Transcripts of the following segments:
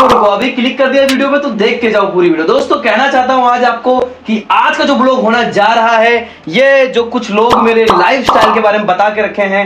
क्यों रुको, अभी क्लिक कर दिया वीडियो पे तो देख के जाओ पूरी वीडियो। दोस्तों कहना चाहता हूं आज आपको कि आज का जो ब्लॉग होना जा रहा है, ये जो कुछ लोग मेरे लाइफस्टाइल के बारे में बता के रखे हैं,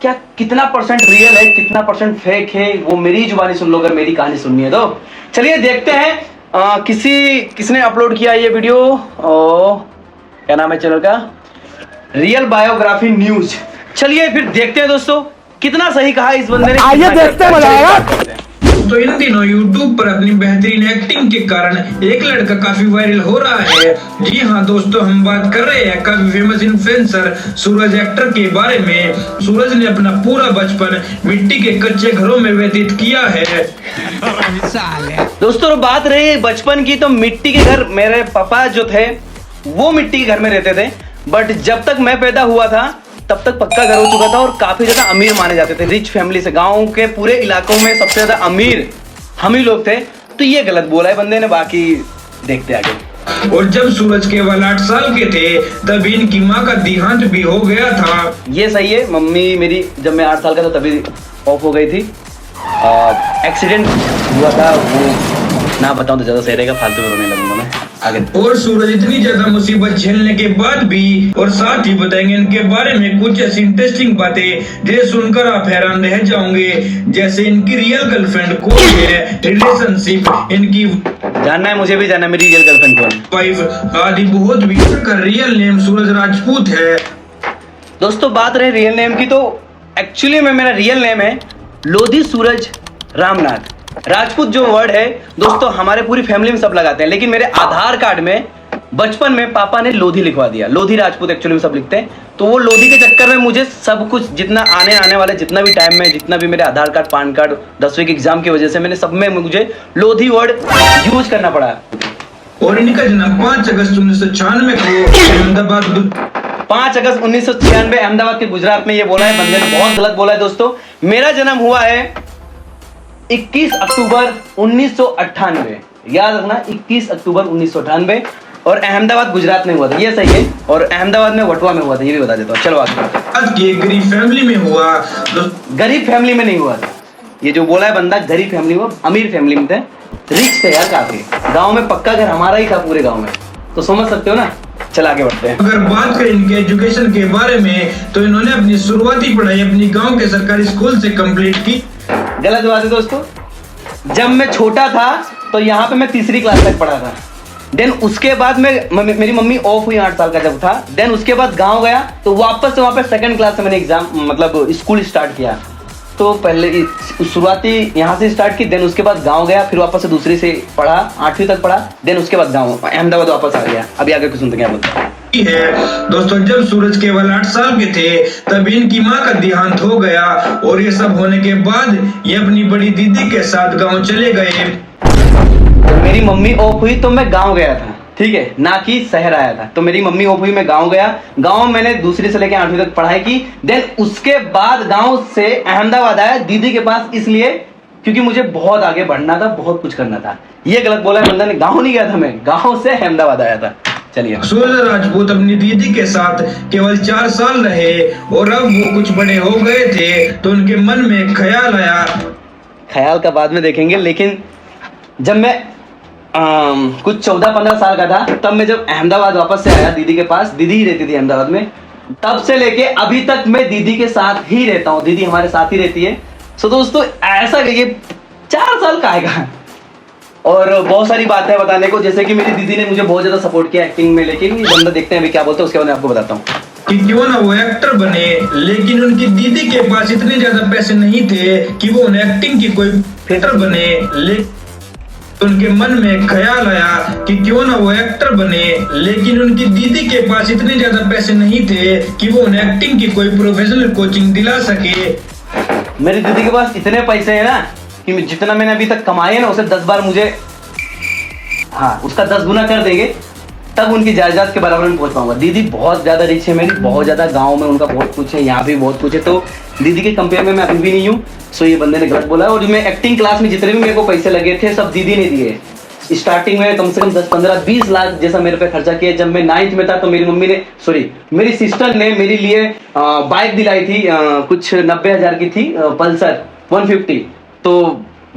क्या कितना परसेंट रियल है कितना परसेंट फेक है, वो मेरी जुबानी सुन लो अगर मेरी कहानी सुननी है तो। चलिए देखते हैं किसने अपलोड किया ये वीडियो। क्या नाम है चैनल का? Real biography news. चलिए फिर देखते हैं दोस्तों कितना सही कहा इस बंदे ने। आइए देखते हैं, मजा आएगा। तो इन दिनों YouTube पर अपनी बेहतरीन एक्टिंग के कारण एक लड़का काफी वायरल हो रहा है। जी हाँ दोस्तों, हम बात कर रहे हैं काफी फेमस इन्फ्लुएंसर सूरज एक्टर के बारे में। सूरज ने अपना पूरा बचपन मिट्टी के कच्चे घरों में व्यतीत किया है। दोस्तों बात रही बचपन की, तो मिट्टी के घर, मेरे पापा जो थे वो मिट्टी के घर में रहते थे, बट जब तक मैं पैदा हुआ था तब तक पक्का घर हो चुका था और काफी ज्यादा अमीर माने जाते थे, रिच फैमिली से। गांव के पूरे इलाकों में सबसे ज्यादा अमीर हम ही लोग थे। तो ये गलत बोला है बंदे ने, बाकी देखते आगे। और जब सूरज केवल 8 साल के थे तब इनकी माँ का देहांत भी हो गया था। ये सही है, मम्मी मेरी जब मैं 8 साल का था तभी ऑफ हो गई थी। एक्सीडेंट हुआ था, वो ना बताऊं तो ज्यादा सही रहेगा, फालतू में रोने लगूंगा मैं आगे। और सूरज इतनी ज्यादा मुसीबत झेलने के बाद भी, और साथ ही बताएंगे इनके बारे में कुछ ऐसी इंटरेस्टिंग बातें जिसे सुनकर आप हैरान रह जाओगे। जैसे इनकी रियल गर्लफ्रेंड कौन है, रिलेशनशिप इनकी जानना है, मुझे भी जानना है मेरी रियल गर्लफ्रेंड कौन है, वाइफ आदि बहुत भी। इनका रियल नेम सूरज राजपूत है। दोस्तों बात रहे रियल नेम की, तो एक्चुअली में मेरा रियल नेम है लोधी सूरज रामनाथ। राजपूत जो वर्ड है दोस्तों हमारे पूरी फैमिली में सब लगाते हैं, लेकिन मेरे आधार कार्ड में बचपन में पापा ने लोधी लिखवा दिया। लोधी राजपूत एक्चुअली में सब लिखते हैं, तो वो लोधी के चक्कर में मुझे सब कुछ जितना आने वाले जितना भी टाइम में, जितना भी मेरे आधार कार्ड, पान कार्ड, 10वीं के एग्जाम की वजह से मैंने सब में मुझे लोधी वर्ड यूज करना पड़ा। और इनका जन्म 5 अगस्त 1996 को अहमदाबाद 5 अगस्त 1996 अहमदाबाद के गुजरात में। ये बोला है बंदे ने, बहुत गलत बोला है दोस्तों। मेरा जन्म हुआ है 21 अक्टूबर 1998, याद रखना 21 अक्टूबर 1998, और अहमदाबाद गुजरात में हुआ था, ये सही है। और अहमदाबाद में वटवा में हुआ था, ये भी बता देता हूँ। चलो आगे। गरीब फैमिली में हुआ। गरीब फैमिली में नहीं हुआ था, ये जो बोला है बंदा गरीब फैमिली हुआ, अमीर फैमिली में थे, रिच थे यार काफी। गाँव में पक्का घर हमारा ही था पूरे गाँव में, तो समझ सकते हो ना। चल आगे बढ़ते हैं। अगर बात करें इनके एजुकेशन के बारे में, तो इन्होंने अपनी शुरुआती पढ़ाई अपनी गांव के सरकारी स्कूल से कंप्लीट की। गलत बात है दोस्तों। जब मैं छोटा था तो यहाँ पे मैं 3री क्लास तक पढ़ा था। देन उसके बाद मेरी मम्मी ऑफ हुई 8 साल का जब था। देन उसके बाद गांव गया, तो वापस से वहाँ पे 2nd क्लास से मैंने एग्जाम मतलब स्कूल स्टार्ट किया। तो पहले शुरुआती यहाँ से स्टार्ट की, देन उसके बाद गांव गया, फिर वापस से दूसरी से पढ़ा, 8वीं तक पढ़ा, देन उसके बाद गांव अहमदाबाद वापस आ गया। अभी आगे कुछ सुनते क्या बोलते हैं। है दोस्तों, जब सूरज केवल 8 साल के थे तब इनकी मां का देहांत हो गया, और ये सब होने के बाद ये अपनी बड़ी दीदी के साथ गांव चले गए। मेरी मम्मी ऑफ हुई तो मैं गांव गया था, ठीक है, ना कि शहर आया था। तो मेरी मम्मी ऑफ हुई, मैं गांव गया, गांव में मैंने 2री से लेकर 8वीं तक पढ़ाई की। देन उसके बाद गांव से अहमदाबाद आया दीदी के पास, इसलिए क्योंकि मुझे बहुत आगे बढ़ना था, बहुत कुछ करना था। ये गलत बोला है बंदा ने, गांव नहीं गया था मैं, गांव से अहमदाबाद आया था। चलिए। सूरज राजपूत अपनी दीदी के साथ केवल 4 साल रहे, और अब वो कुछ बड़े हो गए थे तो उनके मन में ख्याल आया। ख्याल का बाद में देखेंगे, लेकिन जब मैं कुछ 14-15 साल का था, तब मैं जब अहमदाबाद वापस से आया दीदी के पास, दीदी ही रहती थी अहमदाबाद में, तब से लेके अभी तक मैं दीदी के साथ ही रहता हूँ, दीदी हमारे साथ ही रहती है। सो दोस्तों ऐसा ये 4 साल का आएगा, और बहुत सारी बातें हैं बताने को, जैसे कि मेरी दीदी ने मुझे बहुत ज्यादा सपोर्ट किया एक्टिंग में। लेकिन ये बंदा देखते हैं अभी क्या बोलते हैं, उसके बाद मैं आपको बताता हूँ कि क्यों ना वो एक्टर बने, लेकिन उनकी दीदी के पास इतने ज्यादा पैसे नहीं थे कि वो उन्हें एक्टिंग की कोई एक्टर बने। उनके मन में ख्याल आया कि क्यों ना वो एक्टर बने, लेकिन उनकी दीदी के पास इतने ज्यादा पैसे नहीं थे कि वो उन्हें एक्टिंग की कोई प्रोफेशनल कोचिंग दिला सके। मेरी दीदी के पास इतने पैसे हैं ना कि जितना मैंने अभी तक कमाए ना, उसे 10 बार मुझे, हाँ, उसका 10 गुना कर देंगे, तब उनकी जायदाद के बराबर में पहुंच पाऊंगा। दीदी बहुत ज्यादा रिच है मेरी, बहुत ज्यादा, गांव में उनका बहुत कुछ है, यहाँ भी बहुत कुछ है, तो दीदी के कंपेयर में मैं अभी भी नहीं हूँ। सो ये बंदे ने गलत बोला है। और मैं एक्टिंग क्लास में जितने भी मेरे को पैसे लगे थे सब दीदी ने दिए। स्टार्टिंग में कम से कम 10-15-20 लाख जैसा मेरे पे खर्चा किया। जब मैं 9th में था तो मेरी मम्मी ने, सॉरी मेरी सिस्टर ने मेरे लिए बाइक दिलाई थी, कुछ 90,000 की थी, पल्सर 150। तो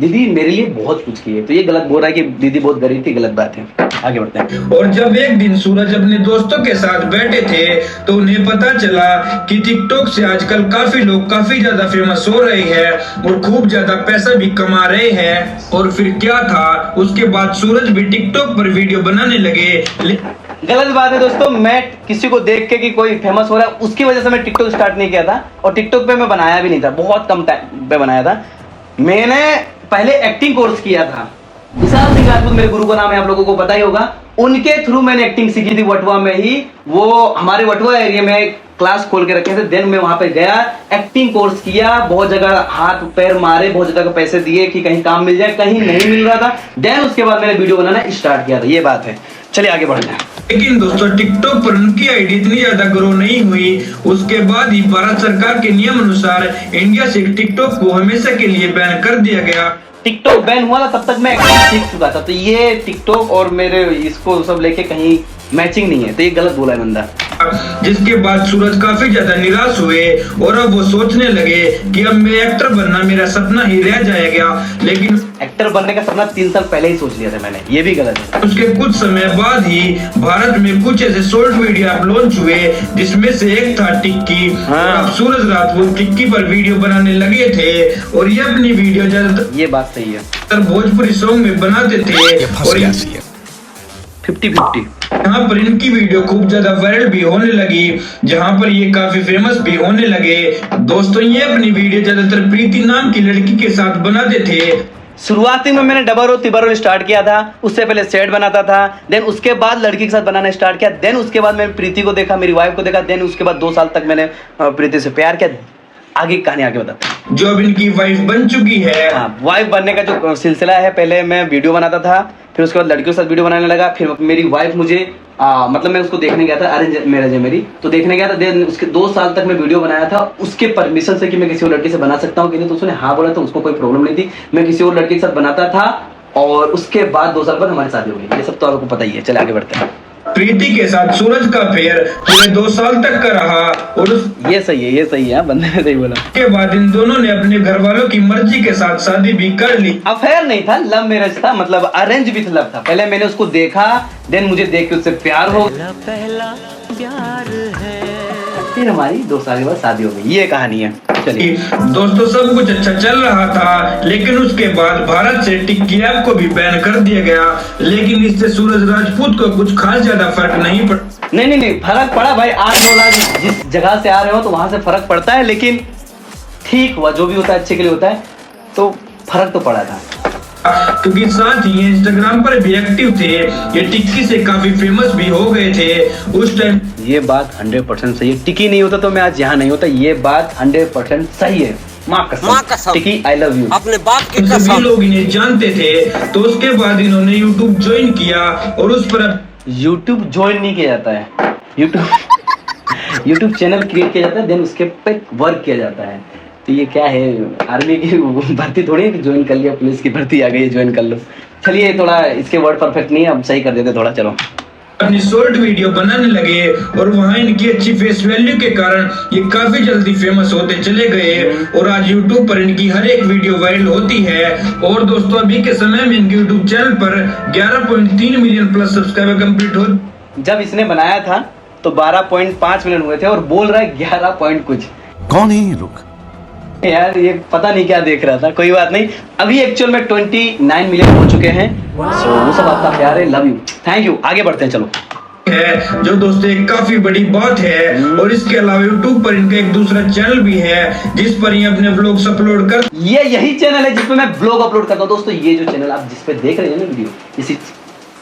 दीदी मेरे लिए बहुत कुछ की है, तो ये गलत बोल रहा है कि दीदी बहुत गरीब थी, गलत बात है। आगे बढ़ते हैं। और जब एक दिन सूरज अपने दोस्तों के साथ बैठे थे तो उन्हें पता चला कि टिकटॉक से आजकल काफी लोग काफी ज्यादा फेमस हो रहे हैं और खूब ज्यादा पैसा भी कमा रहे हैं। और फिर क्या था, उसके बाद सूरज भी टिकटॉक पर वीडियो बनाने लगे। गलत बात है दोस्तों, मैं किसी को देख के कि कोई फेमस हो रहा है उसकी वजह से मैं टिकटॉक स्टार्ट नहीं किया था, और टिकटॉक पे मैं बनाया भी नहीं था, बहुत कम टाइम पे बनाया था। मैंने पहले एक्टिंग कोर्स किया था, विशाल सिंह राजपूत मेरे गुरु का नाम है, आप लोगों को पता ही होगा। उनके थ्रू मैंने एक्टिंग सीखी थी वटवा में ही, वो हमारे वटवा एरिया में क्लास खोल के रखे थे। देन मैं वहां पे गया, एक्टिंग कोर्स किया, बहुत जगह हाथ पैर मारे, बहुत जगह पैसे दिए कि कहीं काम मिल जाए, कहीं नहीं मिल रहा था। देन उसके बाद मैंने वीडियो बनाना स्टार्ट किया था, ये बात है। चलिए आगे बढ़ते हैं। लेकिन दोस्तों टिकटॉक पर उनकी आईडी इतनी ज्यादा ग्रो नहीं हुई, उसके बाद ही भारत सरकार के नियम अनुसार इंडिया से टिकटॉक को हमेशा के लिए बैन कर दिया गया। टिकटॉक बैन हुआ था तब तक मैं एक्टिंग सीख चुका था, तो ये टिकटॉक और मेरे इसको सब लेके कहीं मैचिंग नहीं है, तो ये गलत बोला है बंदा। जिसके बाद सूरज काफी ज्यादा निराश हुए और अब वो सोचने लगे कि अब मैं एक्टर बनना मेरा सपना ही रह जाएगा। लेकिन एक्टर बनने का सपना 3 साल पहले ही सोच लिया था मैंने, ये भी गलत है। उसके कुछ समय बाद ही भारत में कुछ ऐसे शॉर्ट वीडियो लॉन्च हुए जिसमें से एक था टिक्की। हाँ। और अब सूरज राजपूत टिक्की पर वीडियो बनाने लगे थे और ये अपनी वीडियो ज्यादातर ये बात सही है, भोजपुरी सॉन्ग में बनाते थे और 50-50। यहाँ पर इनकी वीडियो खूब ज्यादा वायरल भी होने लगी, जहाँ पर ये काफी फेमस भी होने लगे। दोस्तों ये अपनी वीडियो ज्यादातर प्रीति नाम की लड़की के साथ बनाते थे। शुरुआती में मैंने डबल रोल तिबर रोल स्टार्ट किया था, उससे पहले सेट बनाता था, देन उसके बाद लड़की के साथ बनाना स्टार्ट किया, देन उसके बाद मैंने प्रीति को देखा, मेरी वाइफ को देखा, देन उसके बाद 2 साल तक मैंने प्रीति से प्यार किया। आगे की कहानी आगे बताते हैं। जो अब इनकी वाइफ बन चुकी है। हाँ, वाइफ बनने का जो सिलसिला है, पहले मैं वीडियो बनाता था, फिर उसके बाद लड़कियों के साथ वीडियो बनाने लगा, फिर मेरी वाइफ मुझे मतलब मैं उसको देखने गया था, अरेंज मैरिज है मेरी, तो देखने गया था। देन उसके 2 साल तक मैं वीडियो बनाया था उसके परमिशन से कि मैं किसी और लड़की से बना सकता हूँ कि नहीं, तो उसने हाँ बोला, तो उसको कोई प्रॉब्लम नहीं थी। मैं किसी और लड़की के साथ बनाता था और उसके बाद 2 साल बाद हमारी शादी हो गई। ये सब तो आपको पता ही है। चले आगे बढ़ते हैं। प्रीति के साथ सूरज का फेयर पूरे 2 साल तक का रहा और ये सही है, बंदे ने सही बोला। उसके बाद इन दोनों ने अपने घर वालों की मर्जी के साथ शादी भी कर ली। अफेयर नहीं था, लव मैरिज था, मतलब अरेंज विथ लव था। पहले मैंने उसको देखा, देन मुझे देख के उससे प्यार हो, पहला प्यार है, फिर हमारी 2 साल के बाद शादी हो गई। ये कहानी है। चलिए दोस्तों सब कुछ अच्छा चल रहा था, लेकिन उसके बाद भारत से टिक्की ऐप को भी बैन कर दिया गया। लेकिन इससे सूरज राजपूत को कुछ खास ज्यादा फर्क नहीं पड़ा। नहीं फर्क पड़ा भाई। 8-9 लाख जिस जगह से आ रहे हो तो वहां से फर्क पड़ता है, लेकिन ठीक हुआ, जो भी होता है अच्छे के लिए होता है, तो फर्क तो पड़ा था। क्योंकि साथ ही इंस्टाग्राम पर भी एक्टिव थे, ये टिक्की से काफी फेमस भी हो गए थे उस टाइम। ये बात 100% सही है। टिक्की नहीं होता तो मैं आज यहाँ नहीं होता, ये बात 100% सही है। माँ कसम टिक्की, आई लव यू। अपने बाप की कसम। सभी लोग इन्हें जानते थे, तो उसके बाद इन्होंने यूट्यूब ज्वाइन किया और उस पर यूट्यूब ज्वाइन नहीं किया जाता है, यूट्यूब चैनल क्रिएट किया जाता है, देन उसके पे वर्क किया जाता है। तो ये क्या है, आर्मी की भर्ती थोड़ी है कि ज्वाइन कर लिया, पुलिस की भर्ती आ गई है ज्वाइन कर लो। चलिए थोड़ा इसके वर्ड परफेक्ट नहीं है, अब सही कर देते थोड़ा। चलो अपनी शॉर्ट वीडियो बनाने लगे और वहाँ इनकी अच्छी फेस वैल्यू के कारण ये काफी जल्दी फेमस होते चले गए और आज यूट्यूब पर इनकी हर एक वीडियो वायरल होती है। और दोस्तों अभी के समय में इनके यूट्यूब चैनल पर 11.3 मिलियन प्लस सब्सक्राइबर कंप्लीट हो। जब इसने बनाया था तो 12.5 मिलियन हुए थे और बोल रहा है 11 पॉइंट कुछ। कौन है ये लोग यार? ये पता नहीं क्या देख रहा था, कोई बात नहीं। अभी एक्चुअल में 29 मिलियन हो चुके हैं। सो वो सब आपका प्यार है, लव यू, थैंक यू। आगे बढ़ते हैं। चलो है जो दोस्तों एक काफी बड़ी बात है। और इसके अलावा यूट्यूब पर इनका एक दूसरा चैनल भी है जिस पर ये अपने व्लॉग्स अपलोड कर। ये यही चैनल है जिसपे मैं व्लॉग अपलोड करता हूँ दोस्तों। ये जो चैनल आप जिसपे देख रहे हैं ना वीडियो,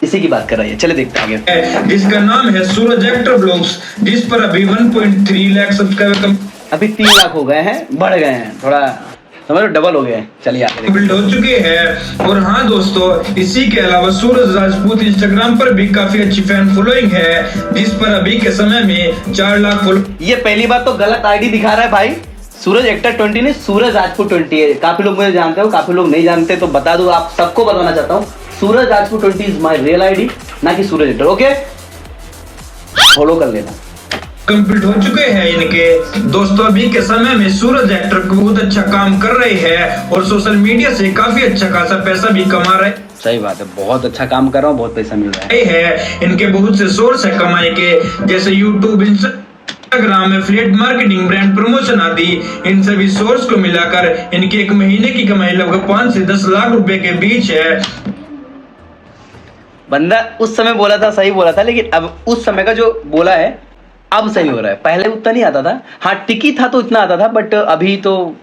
इसी की बात कर रही है। चले देखते हैं आगे। जिसका नाम है सूरज एक्टर व्लॉग्स, जिस पर अभी 1.3 लाख सब्सक्राइबर अभी 3 लाख हो गए हैं, बढ़ गए हैं थोड़ा, समझो डबल हो गए हैं। चलिए आगे बिल्ड हो चुके हैं। और हाँ दोस्तों, इसी के अलावा सूरज राजपूत इंस्टाग्राम पर भी काफी अच्छी फैन फॉलोइंग है, जिस पर अभी के समय में 4 लाख फॉलो। ये पहली बात तो गलत आईडी दिखा रहा है भाई। सूरज एक्टर 20 नहीं, सूरज राजपूत 20 है। काफी लोग मुझे जानते हो, काफी लोग नहीं जानते, तो बता दो, आप सबको बताना चाहता हूँ। Suraj Rajput 20 is my real ID, ना कि सूरज एक्टर। ओके, फॉलो कर लेना। कंप्लीट हो चुके हैं इनके। दोस्तों अभी के समय में सूरज एक्टर बहुत अच्छा काम कर रहे हैं और सोशल मीडिया से काफी अच्छा खासा पैसा भी कमा रहे सही बात है, बहुत अच्छा काम कर रहा हूँ, बहुत पैसा मिल रहा है। इनके बहुत से सोर्स है कमाई के, जैसे YouTube, Instagram, affiliate marketing, brand promotion आदि। इन सभी सोर्स को मिलाकर इनकी एक महीने की कमाई लगभग 5 से 10 लाख रुपए के बीच है। बंदा उस समय बोला था, सही बोला था, लेकिन अब उस समय का जो बोला है अब सही हो रहा है। पहले उतना नहीं आता था, हाँ टिकी था तो इतना आता था, बट अभी तो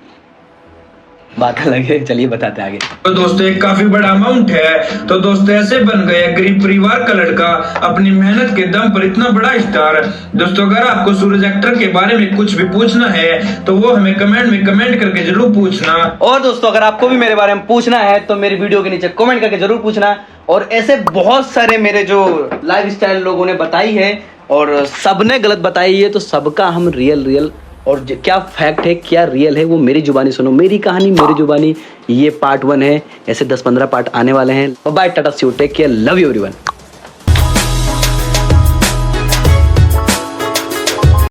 बात अलग है। चलिए बताते आगे। तो दोस्तों एक काफी बड़ा अमाउंट है। तो दोस्तों ऐसे बन गया गरीब परिवार का लड़का अपनी मेहनत के दम पर इतना बड़ा स्टार। दोस्तों अगर आपको सूरज एक्टर के बारे में कुछ भी पूछना है तो वो हमें कमेंट में कमेंट करके जरूर पूछना। और दोस्तों अगर आपको भी मेरे बारे में पूछना है तो मेरी वीडियो के नीचे कमेंट करके जरूर पूछना। और ऐसे बहुत सारे मेरे जो लाइफ स्टाइल लोगों ने बताई है और सबने गलत बताई है, तो सबका हम रियल और क्या फैक्ट है क्या रियल है वो मेरी जुबानी सुनो। मेरी कहानी मेरी जुबानी, ये पार्ट 1 है। ऐसे 10-15 पार्ट आने वाले हैं। Bye, ta-ta, see you, take care, love you everyone.